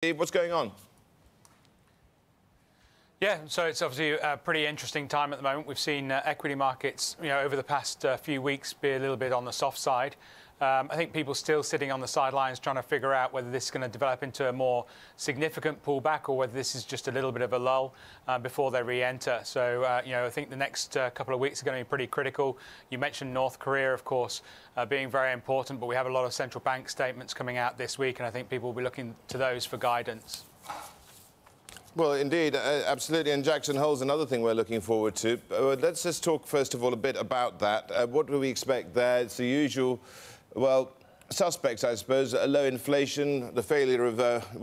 What's going on? Yeah, so it's obviously a pretty interesting time at the moment. We've seen equity markets, over the past few weeks be a little bit on the soft side. I think people still sitting on the sidelines trying to figure out whether this is going to develop into a more significant pullback or whether this is just a little bit of a lull before they re-enter. So, I think the next couple of weeks are going to be pretty critical. You mentioned North Korea, of course, being very important, but we have a lot of central bank statements coming out this week, and I think people will be looking to those for guidance. Well, indeed, absolutely. And Jackson Hole's another thing we're looking forward to. Let's just talk, first of all, a bit about that. What do we expect there? It's the usual, well, suspects, I suppose. Low inflation, the failure of,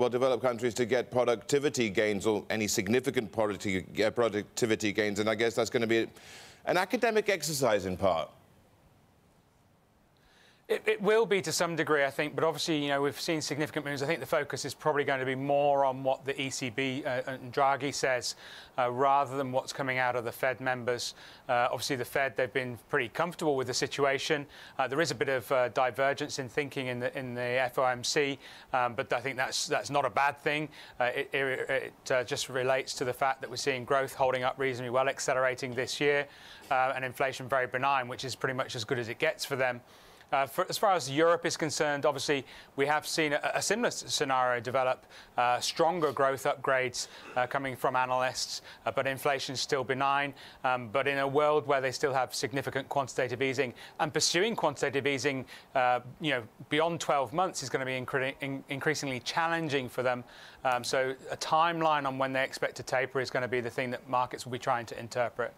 developed countries to get productivity gains or any significant productivity gains. And I guess that's going to be an academic exercise in part. It will be to some degree, I think, but obviously, we've seen significant moves. I think the focus is probably going to be more on what the ECB and Draghi says rather than what's coming out of the Fed members. Obviously, the Fed, they've been pretty comfortable with the situation. There is a bit of divergence in thinking in the FOMC, but I think that's not a bad thing. It just relates to the fact that we're seeing growth holding up reasonably well, accelerating this year, and inflation very benign, which is pretty much as good as it gets for them. As far as Europe is concerned, obviously, we have seen a similar scenario develop, stronger growth upgrades coming from analysts, but inflation is still benign. But in a world where they still have significant quantitative easing, and pursuing quantitative easing, beyond 12 months is going to be increasingly challenging for them. So a timeline on when they expect to taper is going to be the thing that markets will be trying to interpret.